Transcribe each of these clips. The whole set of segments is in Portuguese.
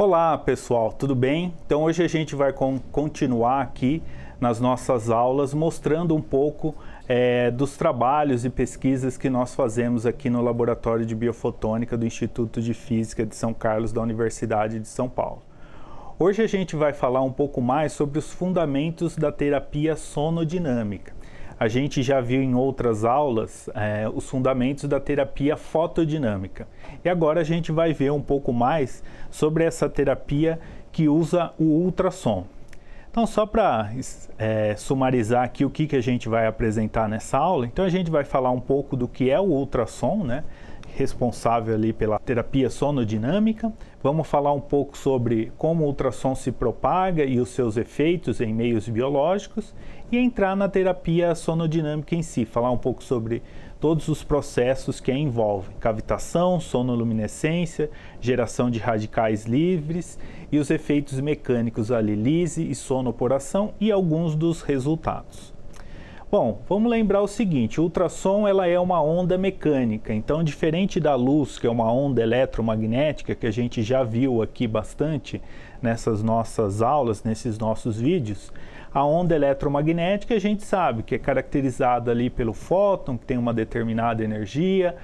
Olá pessoal, tudo bem? Então hoje a gente vai continuar aqui nas nossas aulas mostrando um pouco dos trabalhos e pesquisas que nós fazemos aqui no Laboratório de Biofotônica do Instituto de Física de São Carlos da Universidade de São Paulo. Hoje a gente vai falar um pouco mais sobre os fundamentos da terapia sonodinâmica. A gente já viu em outras aulas os fundamentos da terapia fotodinâmica. E agora a gente vai ver um pouco mais sobre essa terapia que usa o ultrassom. Então, só para sumarizar aqui o que a gente vai apresentar nessa aula, então a gente vai falar um pouco do que é o ultrassom, né? Responsável ali pela terapia sonodinâmica. Vamos falar um pouco sobre como o ultrassom se propaga e os seus efeitos em meios biológicos e entrar na terapia sonodinâmica em si, falar um pouco sobre todos os processos que a envolvem: cavitação, sonoluminescência, geração de radicais livres e os efeitos mecânicos ali, lise e sonoporação e alguns dos resultados. Bom, vamos lembrar o seguinte: o ultrassom ela é uma onda mecânica, então diferente da luz, que é uma onda eletromagnética, que a gente já viu aqui bastante nessas nossas aulas, nesses nossos vídeos, a onda eletromagnética a gente sabe que é caracterizada ali pelo fóton, que tem uma determinada energia.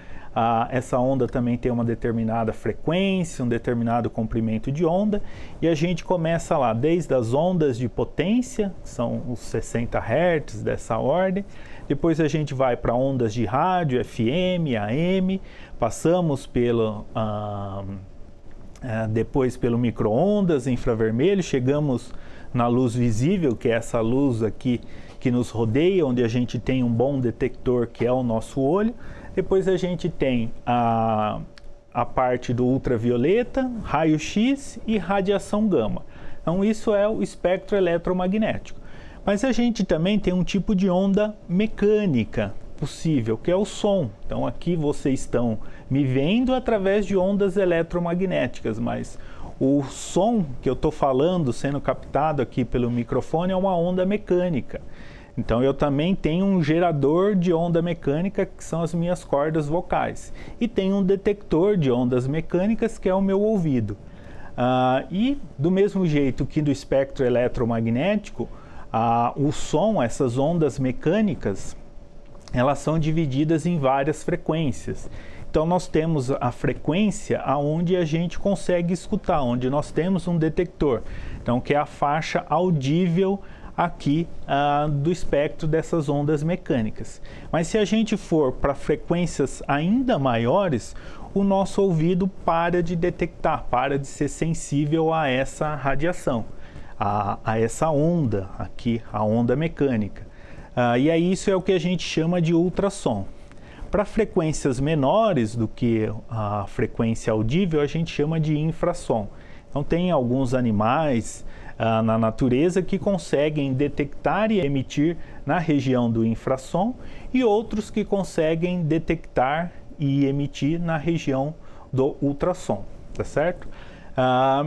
Essa onda também tem uma determinada frequência, um determinado comprimento de onda, e a gente começa lá desde as ondas de potência, que são os 60 Hz dessa ordem, depois a gente vai para ondas de rádio, FM, AM, passamos depois pelo micro-ondas, infravermelho, chegamos na luz visível, que é essa luz aqui que nos rodeia, onde a gente tem um bom detector que é o nosso olho. Depois a gente tem a parte do ultravioleta, raio-x e radiação gama. Então isso é o espectro eletromagnético. Mas a gente também tem um tipo de onda mecânica possível, que é o som. Então aqui vocês estão me vendo através de ondas eletromagnéticas, mas o som que eu estou falando, sendo captado aqui pelo microfone, é uma onda mecânica. Então eu também tenho um gerador de onda mecânica, que são as minhas cordas vocais. E tenho um detector de ondas mecânicas, que é o meu ouvido. E do mesmo jeito que do espectro eletromagnético, o som, essas ondas mecânicas, elas são divididas em várias frequências. Então nós temos a frequência aonde a gente consegue escutar, onde nós temos um detector. Então que é a faixa audível aqui do espectro dessas ondas mecânicas. Mas se a gente for para frequências ainda maiores, o nosso ouvido para de detectar, para de ser sensível a essa radiação, a essa onda aqui, a onda mecânica. E aí isso é o que a gente chama de ultrassom. Para frequências menores do que a frequência audível, a gente chama de infrassom. Então tem alguns animais na natureza que conseguem detectar e emitir na região do infrassom e outros que conseguem detectar e emitir na região do ultrassom, tá certo?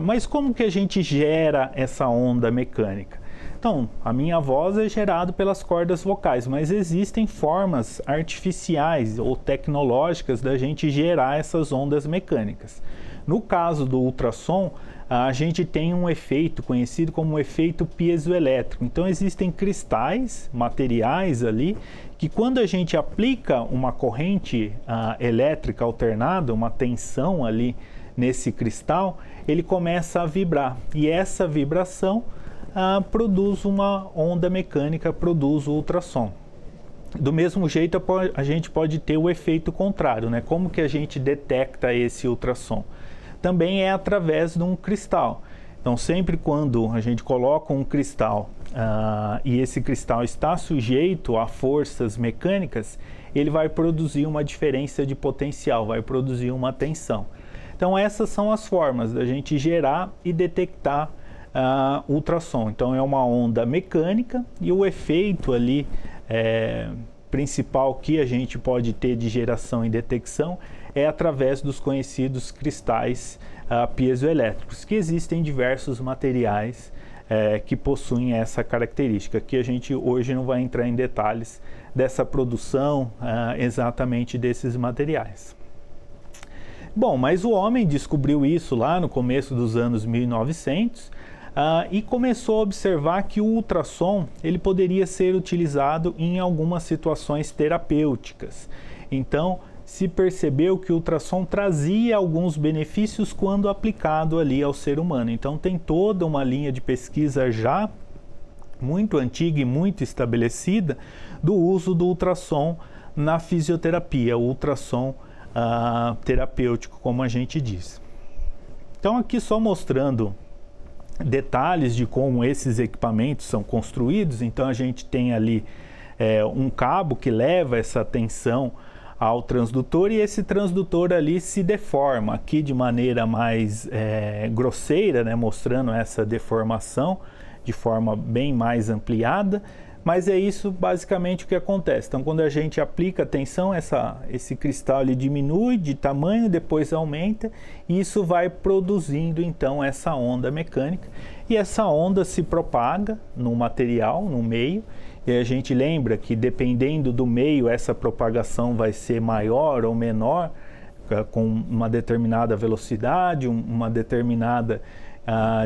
Mas como que a gente gera essa onda mecânica? Então, a minha voz é gerada pelas cordas vocais, mas existem formas artificiais ou tecnológicas da gente gerar essas ondas mecânicas. No caso do ultrassom, a gente tem um efeito conhecido como efeito piezoelétrico. Então existem cristais, materiais ali, que quando a gente aplica uma corrente elétrica alternada, uma tensão ali nesse cristal, ele começa a vibrar. E essa vibração produz uma onda mecânica, produz o ultrassom. Do mesmo jeito, a gente pode ter o efeito contrário, né? Como que a gente detecta esse ultrassom? Também é através de um cristal. Então, sempre quando a gente coloca um cristal e esse cristal está sujeito a forças mecânicas, ele vai produzir uma diferença de potencial, vai produzir uma tensão. Então, essas são as formas da gente gerar e detectar ultrassom. Então, é uma onda mecânica e o efeito ali principal que a gente pode ter de geração e detecção é através dos conhecidos cristais piezoelétricos, que existem diversos materiais que possuem essa característica, que a gente hoje não vai entrar em detalhes dessa produção exatamente desses materiais. Bom, mas o homem descobriu isso lá no começo dos anos 1900 e começou a observar que o ultrassom ele poderia ser utilizado em algumas situações terapêuticas. Então, se percebeu que o ultrassom trazia alguns benefícios quando aplicado ali ao ser humano. Então, tem toda uma linha de pesquisa já muito antiga e muito estabelecida do uso do ultrassom na fisioterapia, o ultrassom terapêutico, como a gente diz. Então, aqui só mostrando detalhes de como esses equipamentos são construídos. Então, a gente tem ali um cabo que leva essa tensão ao transdutor e esse transdutor ali se deforma aqui de maneira mais grosseira, né, mostrando essa deformação de forma bem mais ampliada, mas é isso basicamente o que acontece. Então, quando a gente aplica a tensão, esse cristal ele diminui de tamanho, depois aumenta e isso vai produzindo então essa onda mecânica e essa onda se propaga no material, no meio. E a gente lembra que dependendo do meio essa propagação vai ser maior ou menor, com uma determinada velocidade, uma determinada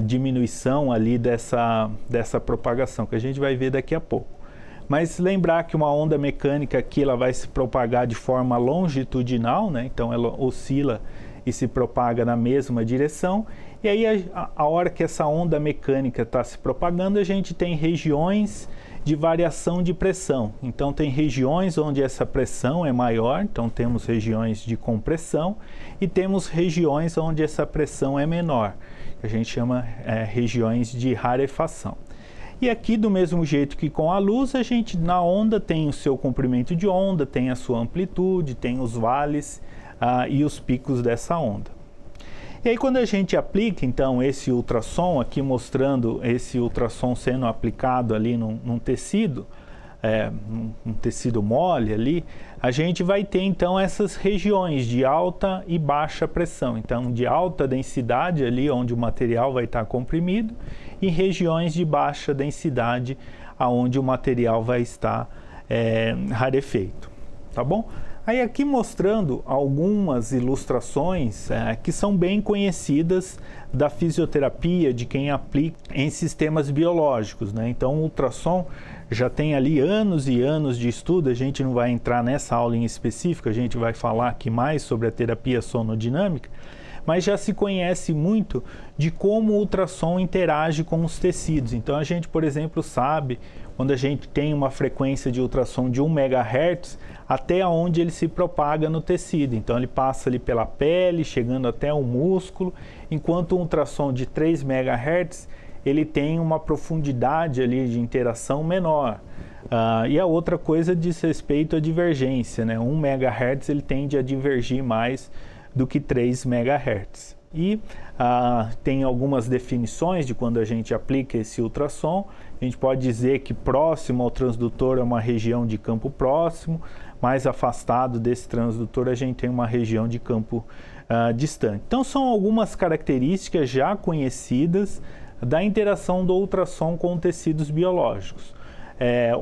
diminuição ali dessa propagação, que a gente vai ver daqui a pouco. Mas lembrar que uma onda mecânica aqui ela vai se propagar de forma longitudinal, né? Então ela oscila e se propaga na mesma direção. E aí a hora que essa onda mecânica está se propagando, a gente tem regiões de variação de pressão. Então tem regiões onde essa pressão é maior, então temos regiões de compressão e temos regiões onde essa pressão é menor, que a gente chama regiões de rarefação. E aqui do mesmo jeito que com a luz, a gente na onda tem o seu comprimento de onda, tem a sua amplitude, tem os vales e os picos dessa onda. E aí quando a gente aplica então esse ultrassom, aqui mostrando esse ultrassom sendo aplicado ali num tecido, um tecido mole ali, a gente vai ter então essas regiões de alta e baixa pressão. Então de alta densidade ali onde o material vai estar comprimido e regiões de baixa densidade aonde o material vai estar rarefeito, tá bom? Aí aqui mostrando algumas ilustrações que são bem conhecidas da fisioterapia, de quem aplica em sistemas biológicos, né? Então o ultrassom já tem ali anos e anos de estudo, a gente não vai entrar nessa aula em específico, a gente vai falar aqui mais sobre a terapia sonodinâmica, mas já se conhece muito de como o ultrassom interage com os tecidos. Então a gente, por exemplo, sabe quando a gente tem uma frequência de ultrassom de 1 MHz, até onde ele se propaga no tecido. Então ele passa ali pela pele, chegando até o músculo, enquanto um ultrassom de 3 MHz, ele tem uma profundidade ali de interação menor. E a outra coisa diz respeito à divergência, né? 1 MHz ele tende a divergir mais do que 3 MHz. E tem algumas definições de quando a gente aplica esse ultrassom. A gente pode dizer que próximo ao transdutor é uma região de campo próximo, mais afastado desse transdutor a gente tem uma região de campo distante. Então são algumas características já conhecidas da interação do ultrassom com tecidos biológicos.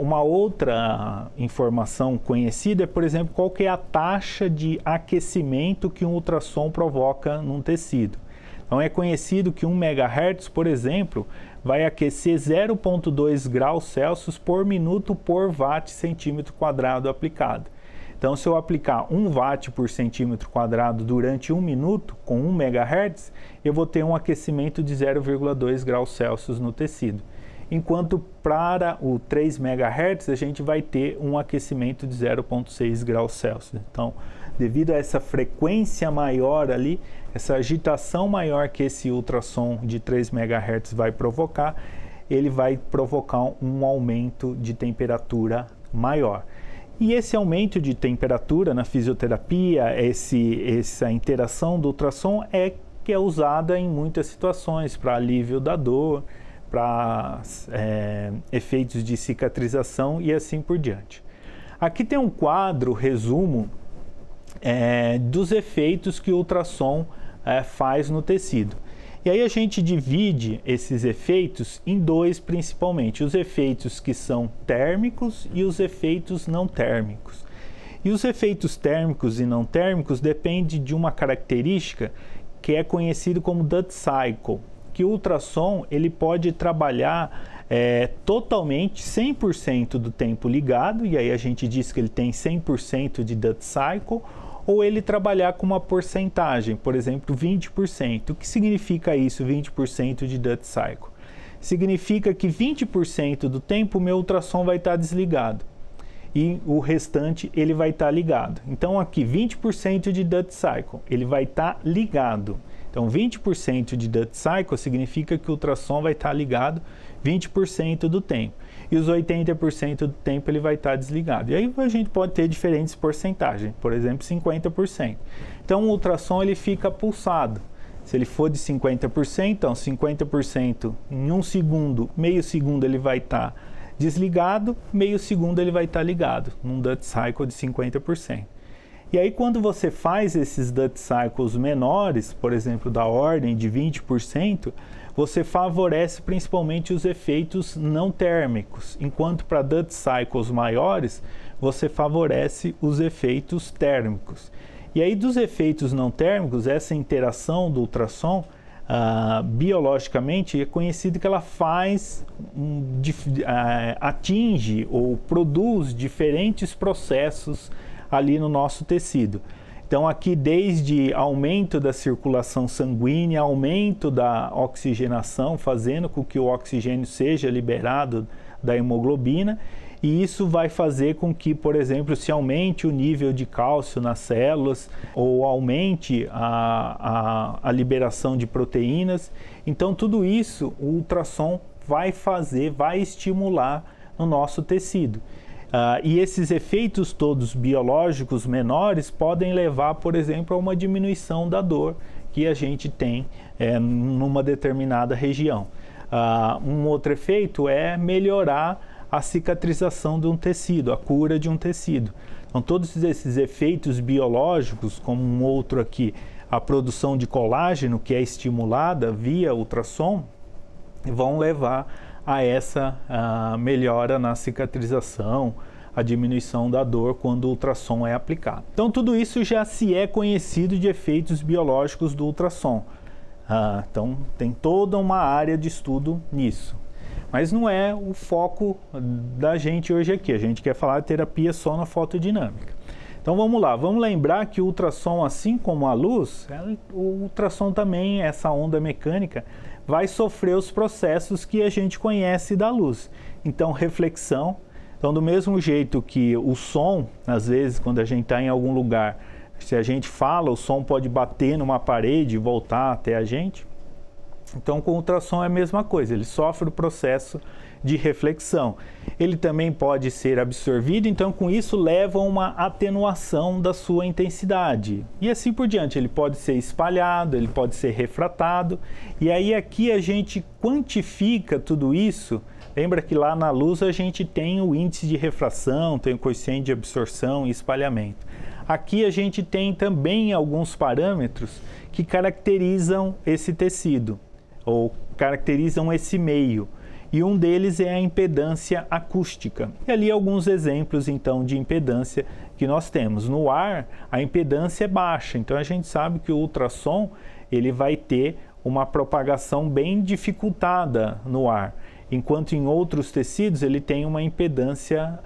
Uma outra informação conhecida é, por exemplo, qual que é a taxa de aquecimento que um ultrassom provoca num tecido. Então é conhecido que 1 MHz, por exemplo, vai aquecer 0,2 graus Celsius por minuto por watt centímetro quadrado aplicado. Então se eu aplicar 1 watt por centímetro quadrado durante 1 minuto com 1 MHz, eu vou ter um aquecimento de 0,2 graus Celsius no tecido. Enquanto para o 3 MHz a gente vai ter um aquecimento de 0,6 graus Celsius. Então, devido a essa frequência maior ali, essa agitação maior que esse ultrassom de 3 MHz vai provocar, ele vai provocar um aumento de temperatura maior. E esse aumento de temperatura na fisioterapia, essa interação do ultrassom que é usada em muitas situações para alívio da dor, para efeitos de cicatrização e assim por diante. Aqui tem um quadro, resumo, dos efeitos que o ultrassom faz no tecido. E aí a gente divide esses efeitos em dois principalmente, os efeitos que são térmicos e os efeitos não térmicos. E os efeitos térmicos e não térmicos dependem de uma característica que é conhecido como Dutch Cycle, que o ultrassom ele pode trabalhar totalmente 100% do tempo ligado, e aí a gente diz que ele tem 100% de Dutch Cycle, ou ele trabalhar com uma porcentagem, por exemplo, 20%. O que significa isso, 20% de Dutch Cycle? Significa que 20% do tempo o meu ultrassom vai estar desligado e o restante ele vai estar ligado. Então aqui 20% de Dutch Cycle, ele vai estar ligado. Então 20% de Dutch Cycle significa que o ultrassom vai estar ligado 20% do tempo. E os 80% do tempo ele vai estar desligado. E aí a gente pode ter diferentes porcentagens, por exemplo 50%. Então o ultrassom ele fica pulsado. Se ele for de 50%, então 50% em 1 segundo, meio segundo ele vai estar desligado, meio segundo ele vai estar ligado, num Dutch Cycle de 50%. E aí quando você faz esses Dutch Cycles menores, por exemplo, da ordem de 20%, você favorece principalmente os efeitos não térmicos, enquanto para Dutch Cycles maiores, você favorece os efeitos térmicos. E aí dos efeitos não térmicos, essa interação do ultrassom, biologicamente é conhecido que ela atinge ou produz diferentes processos ali no nosso tecido. Então aqui desde aumento da circulação sanguínea, aumento da oxigenação, fazendo com que o oxigênio seja liberado da hemoglobina, e isso vai fazer com que, por exemplo, se aumente o nível de cálcio nas células ou aumente a liberação de proteínas. Então tudo isso o ultrassom vai fazer, vai estimular no nosso tecido. E esses efeitos todos biológicos menores podem levar, por exemplo, a uma diminuição da dor que a gente tem numa determinada região. Um outro efeito é melhorar a cicatrização de um tecido, a cura de um tecido. Então todos esses efeitos biológicos, como um outro aqui, a produção de colágeno, que é estimulada via ultrassom, vão levar a essa melhora na cicatrização, a diminuição da dor quando o ultrassom é aplicado. Então tudo isso já se é conhecido de efeitos biológicos do ultrassom. Então tem toda uma área de estudo nisso. Mas não é o foco da gente hoje aqui. A gente quer falar de terapia só na fotodinâmica. Então vamos lá, vamos lembrar que o ultrassom, assim como a luz, o ultrassom também, essa onda mecânica, vai sofrer os processos que a gente conhece da luz. Então reflexão, então do mesmo jeito que o som, às vezes quando a gente está em algum lugar, se a gente fala, o som pode bater numa parede e voltar até a gente. Então com o ultrassom é a mesma coisa, ele sofre o processo de reflexão. Ele também pode ser absorvido, então com isso leva a uma atenuação da sua intensidade. E assim por diante, ele pode ser espalhado, ele pode ser refratado. E aí aqui a gente quantifica tudo isso. Lembra que lá na luz a gente tem o índice de refração, tem o coeficiente de absorção e espalhamento. Aqui a gente tem também alguns parâmetros que caracterizam esse tecido, ou caracterizam esse meio. E um deles é a impedância acústica. E ali alguns exemplos, então, de impedância que nós temos. No ar, a impedância é baixa, então a gente sabe que o ultrassom ele vai ter uma propagação bem dificultada no ar, enquanto em outros tecidos ele tem uma impedância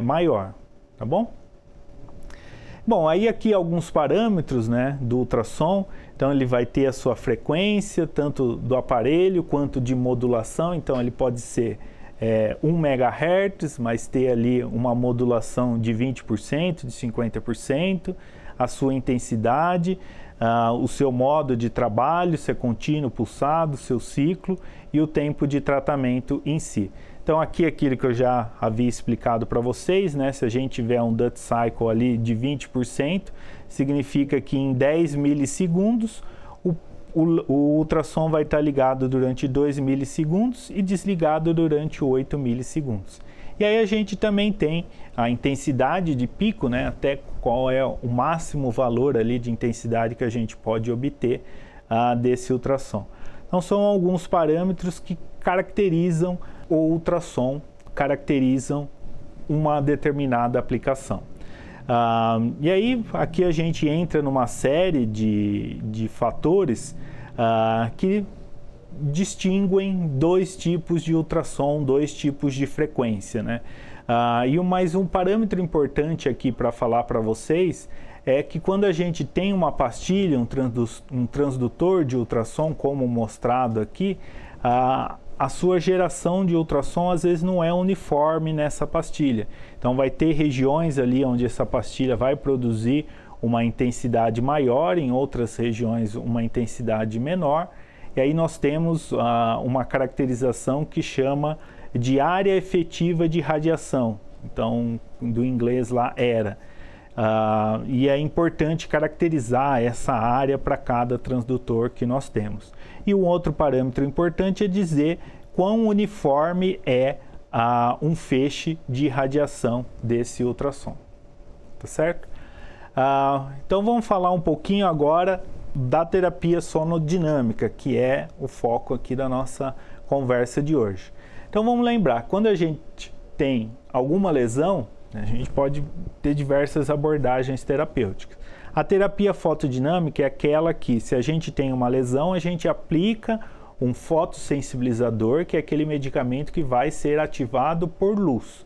maior, tá bom? Bom, aí aqui alguns parâmetros, né, do ultrassom. Então ele vai ter a sua frequência, tanto do aparelho quanto de modulação. Então ele pode ser 1 MHz, mas ter ali uma modulação de 20%, de 50%, a sua intensidade, o seu modo de trabalho, se é contínuo, pulsado, seu ciclo e o tempo de tratamento em si. Então aqui aquilo que eu já havia explicado para vocês, né? Se a gente tiver um Dutch Cycle ali de 20%, significa que em 10 milissegundos o ultrassom vai estar ligado durante 2 milissegundos e desligado durante 8 milissegundos. E aí a gente também tem a intensidade de pico, né? Até qual é o máximo valor ali de intensidade que a gente pode obter desse ultrassom. Então são alguns parâmetros que caracterizam o ultrassom, caracterizam uma determinada aplicação. E aí, aqui a gente entra numa série de fatores que distinguem dois tipos de ultrassom, dois tipos de frequência, né? E mais um parâmetro importante aqui para falar para vocês é que quando a gente tem uma pastilha, um transdutor de ultrassom, como mostrado aqui, a sua geração de ultrassom às vezes não é uniforme nessa pastilha. Então vai ter regiões ali onde essa pastilha vai produzir uma intensidade maior, em outras regiões uma intensidade menor. E aí nós temos uma caracterização que chama de área efetiva de radiação. Então, do inglês lá, ERA. E é importante caracterizar essa área para cada transdutor que nós temos. E um outro parâmetro importante é dizer quão uniforme é um feixe de radiação desse ultrassom. Tá certo? Então vamos falar um pouquinho agora da terapia sonodinâmica, que é o foco aqui da nossa conversa de hoje. Então vamos lembrar, quando a gente tem alguma lesão, a gente pode ter diversas abordagens terapêuticas. A terapia fotodinâmica é aquela que, se a gente tem uma lesão, a gente aplica um fotossensibilizador, que é aquele medicamento que vai ser ativado por luz.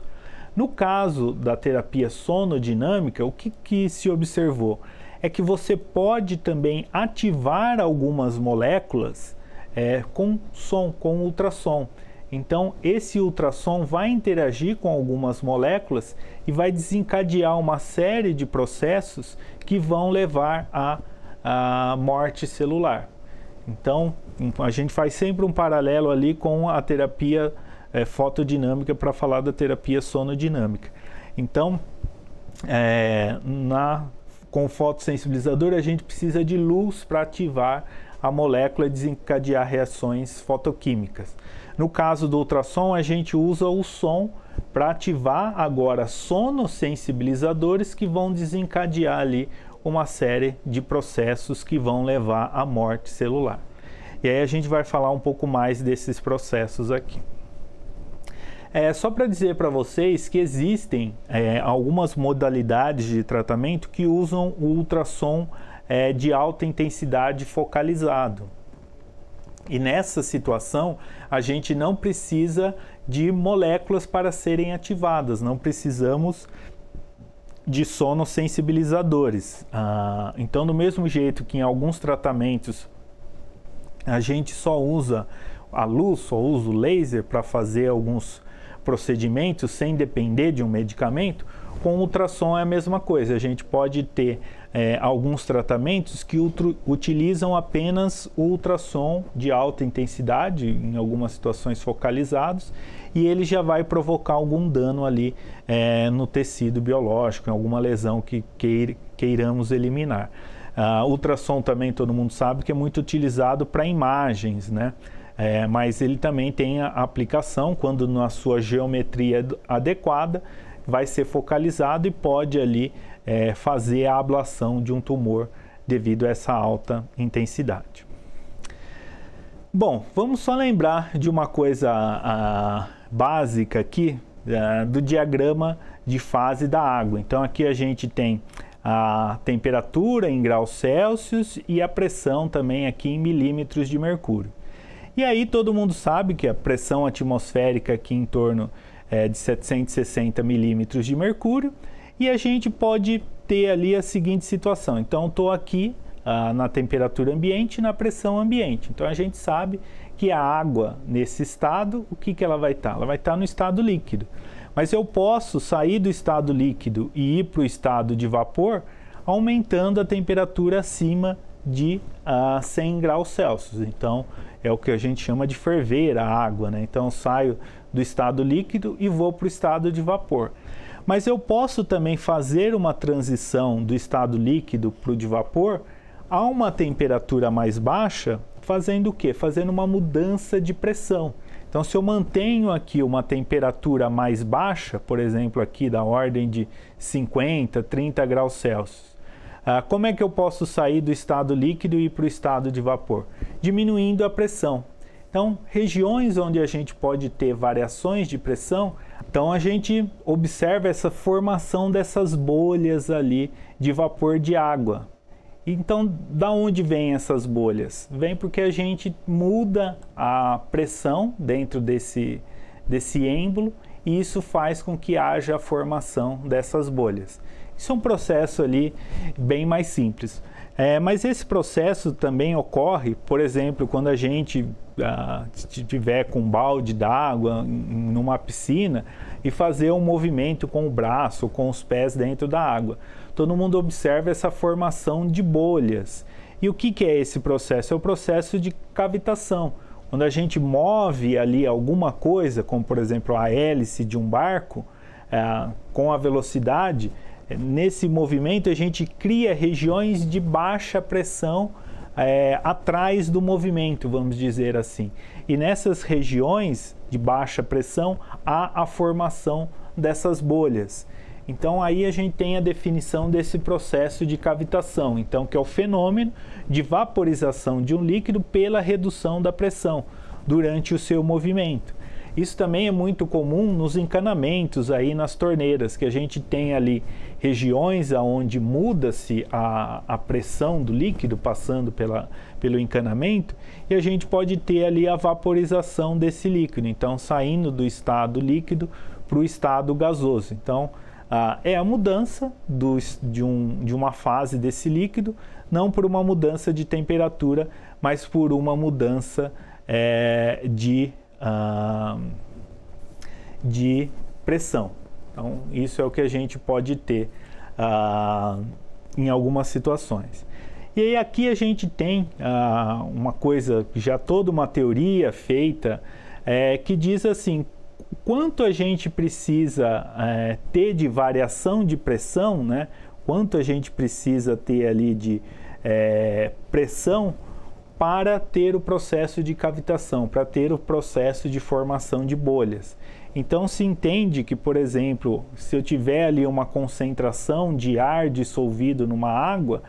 No caso da terapia sonodinâmica, o que se observou? É que você pode também ativar algumas moléculas com som, com ultrassom. Então, esse ultrassom vai interagir com algumas moléculas e vai desencadear uma série de processos que vão levar à morte celular. Então, a gente faz sempre um paralelo ali com a terapia fotodinâmica para falar da terapia sonodinâmica. Então, com o fotossensibilizador, a gente precisa de luz para ativar a molécula e desencadear reações fotoquímicas. No caso do ultrassom, a gente usa o som para ativar agora sonossensibilizadores que vão desencadear ali uma série de processos que vão levar à morte celular. E aí a gente vai falar um pouco mais desses processos aqui. Só para dizer para vocês que existem algumas modalidades de tratamento que usam o ultrassom de alta intensidade focalizado. E nessa situação, a gente não precisa de moléculas para serem ativadas, não precisamos de sonossensibilizadores. Então, do mesmo jeito que em alguns tratamentos a gente só usa a luz, só usa o laser para fazer alguns procedimentos sem depender de um medicamento, com o ultrassom é a mesma coisa. A gente pode ter alguns tratamentos que utilizam apenas o ultrassom de alta intensidade, em algumas situações focalizados, e ele já vai provocar algum dano ali no tecido biológico, em alguma lesão que queiramos eliminar. Ultrassom também todo mundo sabe que é muito utilizado para imagens, né? Mas ele também tem a aplicação quando na sua geometria adequada vai ser focalizado e pode ali fazer a ablação de um tumor devido a essa alta intensidade. Bom, vamos só lembrar de uma coisa básica aqui do diagrama de fase da água. Então aqui a gente tem a temperatura em graus Celsius e a pressão também aqui em milímetros de mercúrio. E aí todo mundo sabe que a pressão atmosférica aqui em torno de 760 milímetros de mercúrio, e a gente pode ter ali a seguinte situação. Então estou aqui na temperatura ambiente e na pressão ambiente. Então a gente sabe que a água nesse estado, o que ela vai estar? Ela vai estar no estado líquido. Mas eu posso sair do estado líquido e ir para o estado de vapor aumentando a temperatura acima de 100 graus Celsius. Então é o que a gente chama de ferver a água, né? Então eu saio do estado líquido e vou para o estado de vapor. Mas eu posso também fazer uma transição do estado líquido para o de vapor a uma temperatura mais baixa, fazendo o quê? Fazendo uma mudança de pressão. Então, se eu mantenho aqui uma temperatura mais baixa, por exemplo, aqui da ordem de 50, 30 graus Celsius, como é que eu posso sair do estado líquido e ir para o estado de vapor? Diminuindo a pressão. Então, regiões onde a gente pode ter variações de pressão, Então a gente observa essa formação dessas bolhas ali de vapor de água. Então, da onde vêm essas bolhas? Vem porque a gente muda a pressão dentro desse êmbolo e isso faz com que haja a formação dessas bolhas. Isso é um processo ali bem mais simples. Mas esse processo também ocorre, por exemplo, quando a gente estiver com um balde d'água numa piscina e fazer um movimento com o braço, com os pés dentro da água. Todo mundo observa essa formação de bolhas. E o que é esse processo? É o processo de cavitação. Quando a gente move ali alguma coisa, como por exemplo a hélice de um barco, com a velocidade, nesse movimento a gente cria regiões de baixa pressão atrás do movimento, vamos dizer assim. E nessas regiões de baixa pressão há a formação dessas bolhas. Então aí a gente tem a definição desse processo de cavitação, então que é o fenômeno de vaporização de um líquido pela redução da pressão durante o seu movimento. Isso também é muito comum nos encanamentos aí nas torneiras, que a gente tem ali regiões onde muda-se a pressão do líquido passando pelo encanamento e a gente pode ter ali a vaporização desse líquido, então saindo do estado líquido para o estado gasoso. Então é a mudança de uma fase desse líquido, não por uma mudança de temperatura, mas por uma mudança de pressão. Então, isso é o que a gente pode ter em algumas situações. E aí aqui a gente tem uma coisa, já toda uma teoria feita, que diz assim, quanto a gente precisa ter de variação de pressão, né? Quanto a gente precisa ter ali de pressão para ter o processo de cavitação, para ter o processo de formação de bolhas. Então se entende que, por exemplo, se eu tiver ali uma concentração de ar dissolvido numa água,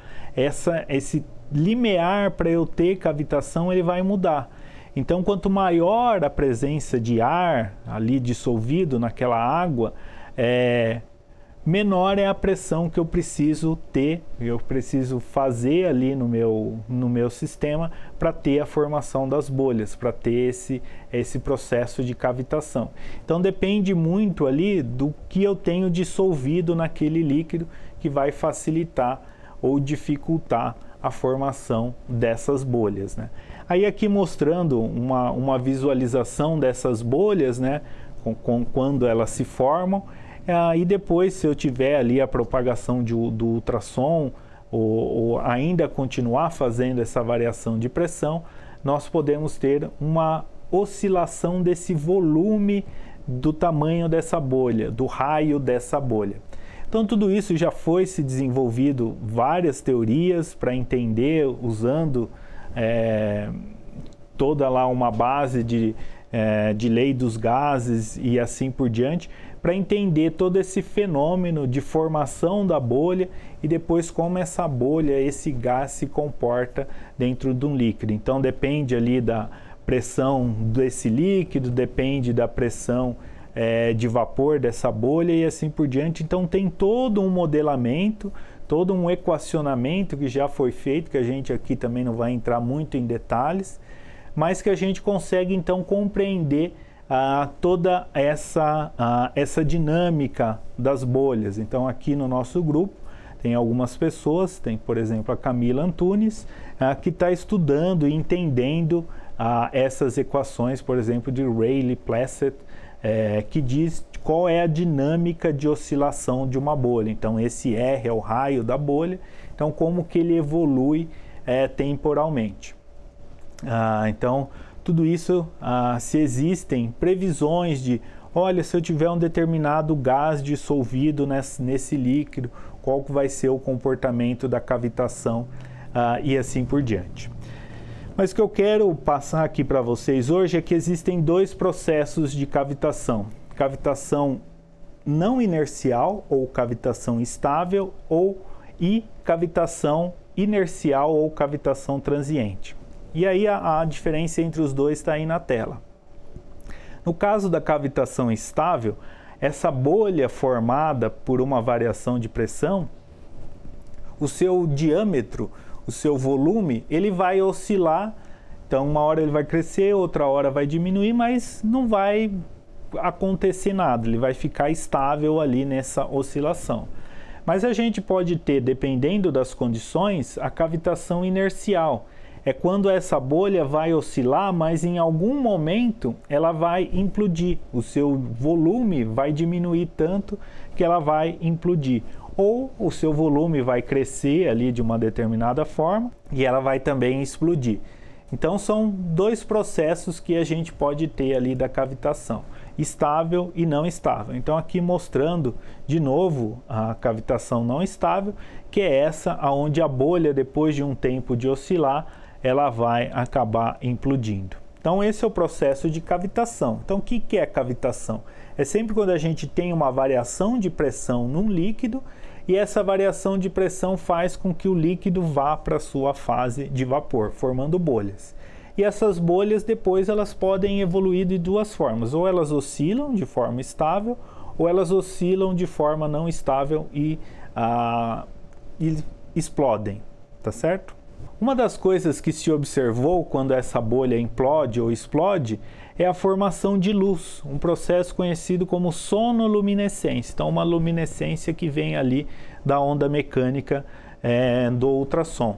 esse limiar para eu ter cavitação ele vai mudar. Então quanto maior a presença de ar ali dissolvido naquela água, menor é a pressão que eu preciso ter, eu preciso fazer ali no meu sistema para ter a formação das bolhas, para ter esse processo de cavitação. Então depende muito ali do que eu tenho dissolvido naquele líquido que vai facilitar ou dificultar a formação dessas bolhas, né? Aí aqui mostrando uma visualização dessas bolhas, né, quando elas se formam. E depois, se eu tiver ali a propagação do ultrassom ou ainda continuar fazendo essa variação de pressão, nós podemos ter uma oscilação desse volume do tamanho dessa bolha, do raio dessa bolha. Então tudo isso já foi se desenvolvido várias teorias para entender, usando toda lá uma base de lei dos gases e assim por diante, para entender todo esse fenômeno de formação da bolha e depois como essa bolha, esse gás se comporta dentro de um líquido. Então depende ali da pressão desse líquido, depende da pressão de vapor dessa bolha e assim por diante. Então tem todo um modelamento, todo um equacionamento que já foi feito, que a gente aqui também não vai entrar muito em detalhes, mas que a gente consegue então compreender toda essa dinâmica das bolhas. Então aqui no nosso grupo tem algumas pessoas, tem por exemplo a Camila Antunes, que está estudando e entendendo essas equações, por exemplo, de Rayleigh-Placet, que diz qual é a dinâmica de oscilação de uma bolha. Então esse R é o raio da bolha, então como que ele evolui temporalmente. Então tudo isso, se existem previsões de, olha, se eu tiver um determinado gás dissolvido nesse líquido, qual que vai ser o comportamento da cavitação e assim por diante. Mas o que eu quero passar aqui para vocês hoje é que existem dois processos de cavitação. Cavitação não inercial ou cavitação estável e cavitação inercial ou cavitação transiente. E aí a diferença entre os dois está aí na tela. No caso da cavitação estável, essa bolha formada por uma variação de pressão, o seu diâmetro, o seu volume, ele vai oscilar. Então, uma hora ele vai crescer, outra hora vai diminuir, mas não vai acontecer nada, ele vai ficar estável ali nessa oscilação. Mas a gente pode ter, dependendo das condições, a cavitação inercial. É quando essa bolha vai oscilar, mas em algum momento ela vai implodir. O seu volume vai diminuir tanto que ela vai implodir. Ou o seu volume vai crescer ali de uma determinada forma e ela vai também explodir. Então são dois processos que a gente pode ter ali da cavitação, estável e não estável. Então aqui mostrando de novo a cavitação não estável, que é essa onde a bolha, depois de um tempo de oscilar, ela vai acabar implodindo. Então esse é o processo de cavitação. Então o que é cavitação? É sempre quando a gente tem uma variação de pressão num líquido e essa variação de pressão faz com que o líquido vá para a sua fase de vapor, formando bolhas. E essas bolhas depois elas podem evoluir de duas formas, ou elas oscilam de forma estável, ou elas oscilam de forma não estável e explodem, tá certo? Uma das coisas que se observou quando essa bolha implode ou explode é a formação de luz, um processo conhecido como sonoluminescência. Então, uma luminescência que vem ali da onda mecânica do ultrassom.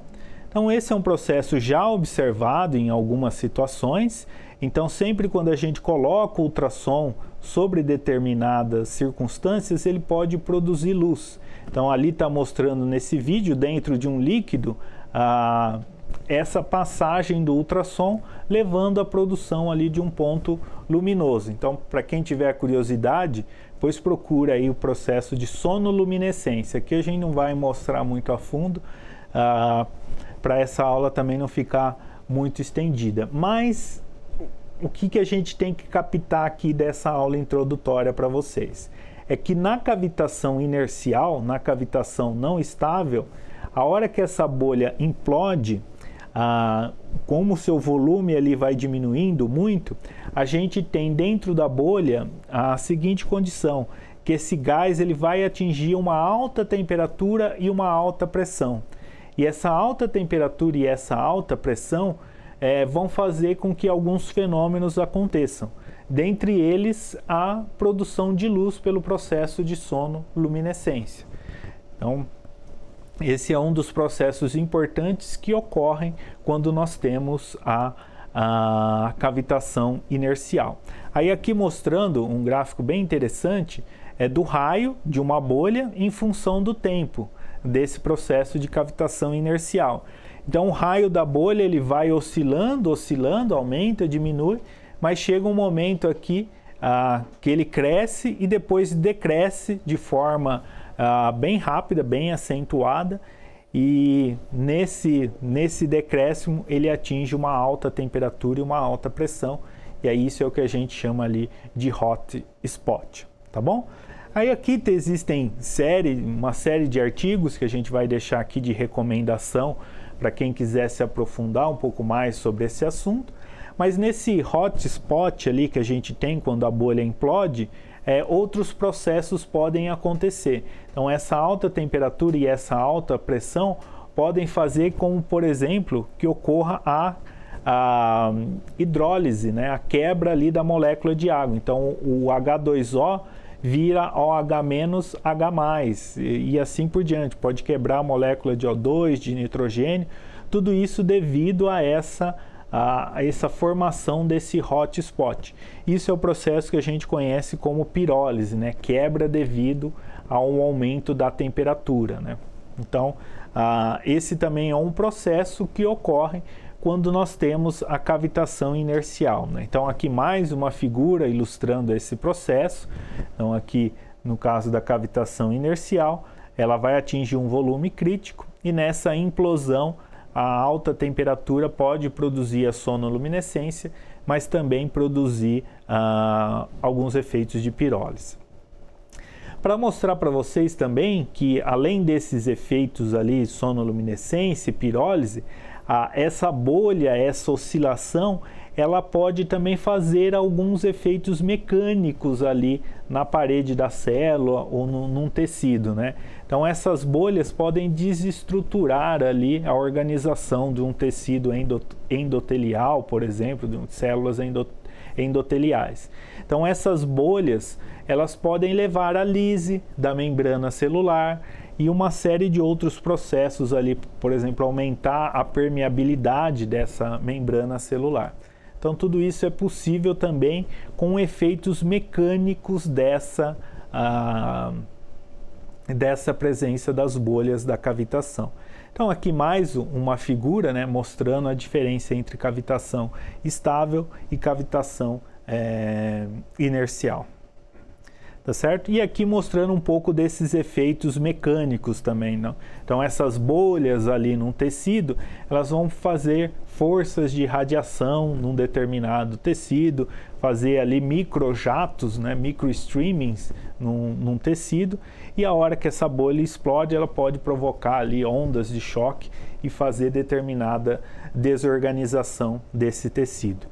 Então, esse é um processo já observado em algumas situações. Então, sempre quando a gente coloca o ultrassom sobre determinadas circunstâncias, ele pode produzir luz. Então, ali está mostrando nesse vídeo, dentro de um líquido, essa passagem do ultrassom levando à produção ali de um ponto luminoso. Então, para quem tiver curiosidade, pois procura aí o processo de sonoluminescência, que a gente não vai mostrar muito a fundo, para essa aula também não ficar muito estendida. Mas o que a gente tem que captar aqui dessa aula introdutória para vocês? É que na cavitação inercial, na cavitação não estável, a hora que essa bolha implode, como o seu volume ali vai diminuindo muito, a gente tem dentro da bolha a seguinte condição, que esse gás ele vai atingir uma alta temperatura e uma alta pressão. E essa alta temperatura e essa alta pressão vão fazer com que alguns fenômenos aconteçam. Dentre eles, a produção de luz pelo processo de sonoluminescência. Então, esse é um dos processos importantes que ocorrem quando nós temos a cavitação inercial. Aí aqui mostrando um gráfico bem interessante do raio de uma bolha em função do tempo desse processo de cavitação inercial. Então o raio da bolha ele vai oscilando, aumenta, diminui, mas chega um momento aqui que ele cresce e depois decresce de forma bem rápida, bem acentuada, e nesse decréscimo ele atinge uma alta temperatura e uma alta pressão, e aí isso é o que a gente chama ali de hot spot, tá bom? Aí aqui existem uma série de artigos que a gente vai deixar aqui de recomendação para quem quiser se aprofundar um pouco mais sobre esse assunto, mas nesse hot spot ali que a gente tem quando a bolha implode, outros processos podem acontecer. Então essa alta temperatura e essa alta pressão podem fazer como, por exemplo, que ocorra a hidrólise, né? A quebra ali da molécula de água. Então o H2O vira OH-H+, e assim por diante. Pode quebrar a molécula de O2, de nitrogênio, tudo isso devido a essa formação desse hot spot. Isso é o processo que a gente conhece como pirólise, né? Quebra devido a um aumento da temperatura, né? Então, esse também é um processo que ocorre quando nós temos a cavitação inercial, né? Então, aqui mais uma figura ilustrando esse processo. Então, aqui no caso da cavitação inercial, ela vai atingir um volume crítico e nessa implosão a alta temperatura pode produzir a sonoluminescência, mas também produzir alguns efeitos de pirólise. Para mostrar para vocês também que além desses efeitos ali, sonoluminescência e pirólise, essa bolha, essa oscilação, ela pode também fazer alguns efeitos mecânicos ali na parede da célula ou num tecido, né? Então essas bolhas podem desestruturar ali a organização de um tecido endotelial, por exemplo, de células endoteliais. Então essas bolhas, elas podem levar à lise da membrana celular e uma série de outros processos ali, por exemplo, aumentar a permeabilidade dessa membrana celular. Então tudo isso é possível também com efeitos mecânicos dessa presença das bolhas da cavitação. Então aqui mais uma figura, né, mostrando a diferença entre cavitação estável e cavitação inercial. Tá certo? E aqui mostrando um pouco desses efeitos mecânicos também, não? Então essas bolhas ali num tecido, elas vão fazer forças de radiação num determinado tecido, fazer ali microjatos, né, microstreamings num tecido, e a hora que essa bolha explode, ela pode provocar ali ondas de choque e fazer determinada desorganização desse tecido.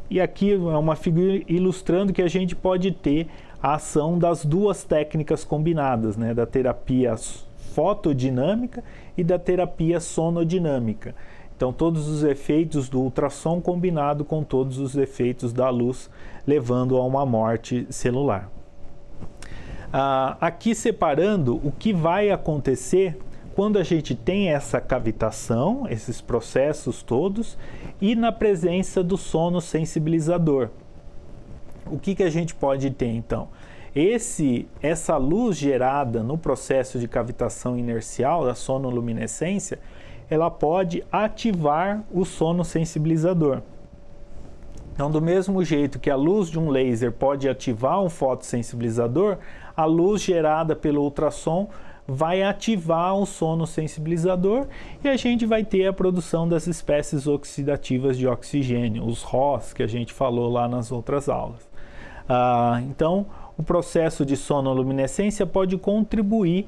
E aqui é uma figura ilustrando que a gente pode ter a ação das duas técnicas combinadas, né, da terapia fotodinâmica e da terapia sonodinâmica. Então todos os efeitos do ultrassom combinado com todos os efeitos da luz, levando a uma morte celular. Aqui separando o que vai acontecer quando a gente tem essa cavitação, esses processos todos, e na presença do sono sensibilizador. O que a gente pode ter então? Essa luz gerada no processo de cavitação inercial, da sonoluminescência, ela pode ativar o sono sensibilizador. Então, do mesmo jeito que a luz de um laser pode ativar um fotossensibilizador, a luz gerada pelo ultrassom vai ativar o sono sensibilizador e a gente vai ter a produção das espécies oxidativas de oxigênio, os ROS, que a gente falou lá nas outras aulas. Então, o processo de sonoluminescência pode contribuir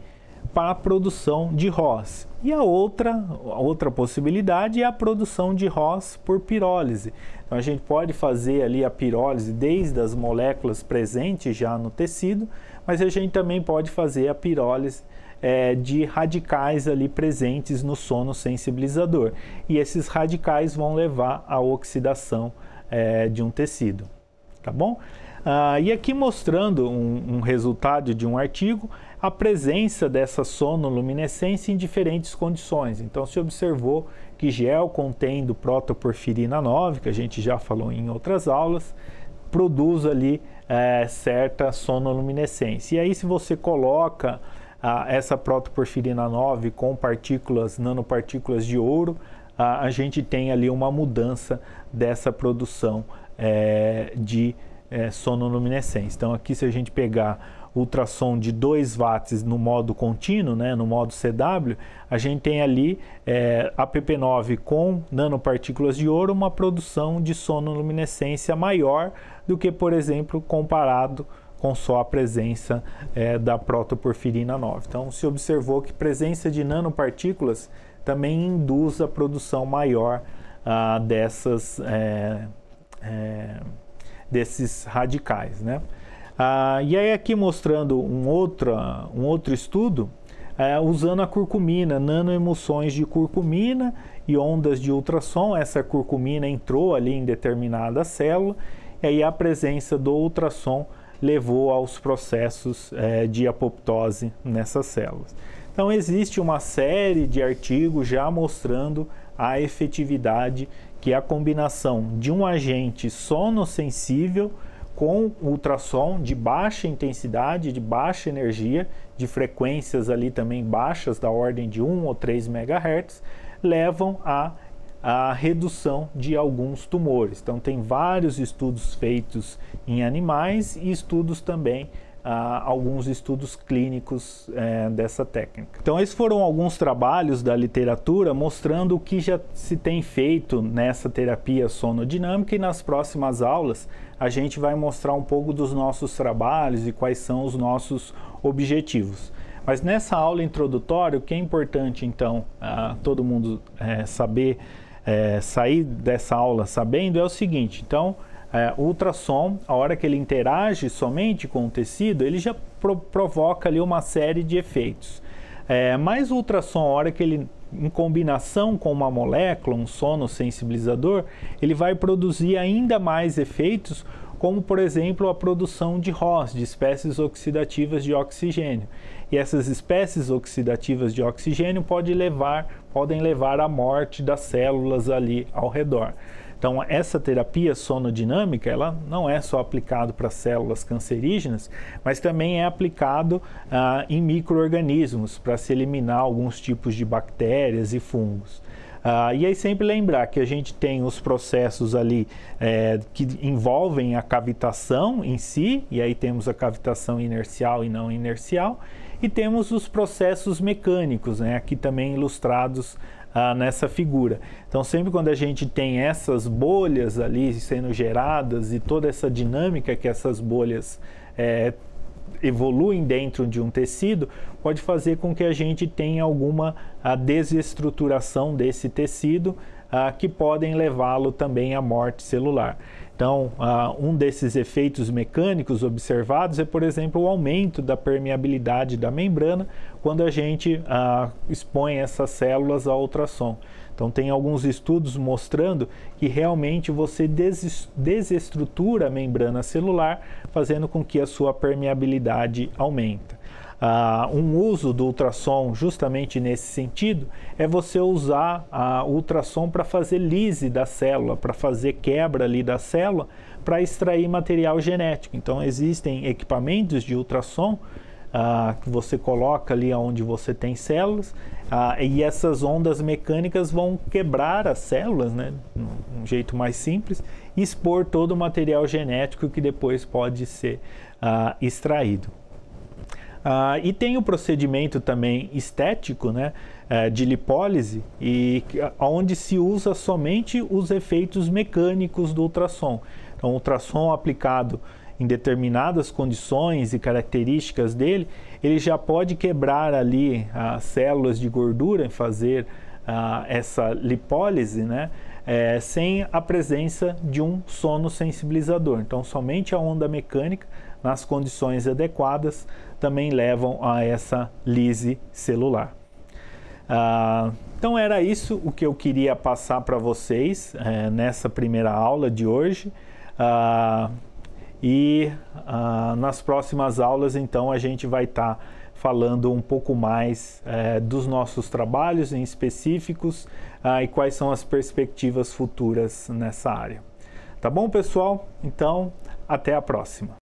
para a produção de ROS. E a outra possibilidade é a produção de ROS por pirólise. Então, a gente pode fazer ali a pirólise desde as moléculas presentes já no tecido, mas a gente também pode fazer a pirólise de radicais ali presentes no sono sensibilizador. E esses radicais vão levar à oxidação de um tecido. Tá bom? E aqui mostrando um resultado de um artigo, a presença dessa sonoluminescência em diferentes condições. Então se observou que gel contendo protoporfirina 9, que a gente já falou em outras aulas, produz ali certa sonoluminescência. E aí se você coloca essa protoporfirina 9 com nanopartículas de ouro, a gente tem ali uma mudança dessa produção de sonoluminescência. Então aqui se a gente pegar ultrassom de 2 watts no modo contínuo, né, no modo CW, a gente tem ali a PP9 com nanopartículas de ouro, uma produção de sonoluminescência maior do que, por exemplo, comparado com só a presença da protoporfirina 9. Então se observou que presença de nanopartículas também induz a produção maior desses radicais, né? E aí aqui mostrando um outro estudo usando a curcumina, nanoemulsões de curcumina e ondas de ultrassom. Essa curcumina entrou ali em determinada célula e aí a presença do ultrassom levou aos processos de apoptose nessas células. Então existe uma série de artigos já mostrando a efetividade que a combinação de um agente sonossensível com ultrassom de baixa intensidade, de baixa energia, de frequências ali também baixas, da ordem de 1 ou 3 MHz, levam a redução de alguns tumores. Então tem vários estudos feitos em animais e estudos também, alguns estudos clínicos dessa técnica. Então esses foram alguns trabalhos da literatura mostrando o que já se tem feito nessa terapia sonodinâmica, e nas próximas aulas a gente vai mostrar um pouco dos nossos trabalhos e quais são os nossos objetivos. Mas nessa aula introdutória, o que é importante então todo mundo saber sair dessa aula sabendo é o seguinte. Então, o ultrassom, a hora que ele interage somente com o tecido, ele já provoca ali uma série de efeitos. Mas o ultrassom, a hora que ele, em combinação com uma molécula, um sonossensibilizador, ele vai produzir ainda mais efeitos, como por exemplo a produção de ROS, de espécies oxidativas de oxigênio. E essas espécies oxidativas de oxigênio podem levar à morte das células ali ao redor. Então, essa terapia sonodinâmica, ela não é só aplicada para células cancerígenas, mas também é aplicado em micro-organismos para se eliminar alguns tipos de bactérias e fungos. E aí sempre lembrar que a gente tem os processos ali que envolvem a cavitação em si, e aí temos a cavitação inercial e não inercial, e temos os processos mecânicos, né, aqui também ilustrados nessa figura. Então, sempre quando a gente tem essas bolhas ali sendo geradas e toda essa dinâmica que essas bolhas evoluem dentro de um tecido, pode fazer com que a gente tenha alguma desestruturação desse tecido que podem levá-lo também à morte celular. Então, um desses efeitos mecânicos observados é, por exemplo, o aumento da permeabilidade da membrana quando a gente expõe essas células ao ultrassom. Então, tem alguns estudos mostrando que realmente você desestrutura a membrana celular, fazendo com que a sua permeabilidade aumente. Um uso do ultrassom justamente nesse sentido é você usar o ultrassom para fazer lise da célula, para fazer quebra ali da célula, para extrair material genético. Então existem equipamentos de ultrassom que você coloca ali onde você tem células, e essas ondas mecânicas vão quebrar as células, né, de um jeito mais simples, e expor todo o material genético que depois pode ser extraído. E tem o procedimento também estético, né, de lipólise, onde se usa somente os efeitos mecânicos do ultrassom. Então, o ultrassom aplicado em determinadas condições e características dele, ele já pode quebrar ali as células de gordura e fazer essa lipólise, né, sem a presença de um sonossensibilizador. Então, somente a onda mecânica, nas condições adequadas, também levam a essa lise celular. Então era isso o que eu queria passar para vocês nessa primeira aula de hoje. Nas próximas aulas, então, a gente vai estar falando um pouco mais dos nossos trabalhos em específicos e quais são as perspectivas futuras nessa área. Tá bom, pessoal? Então, até a próxima.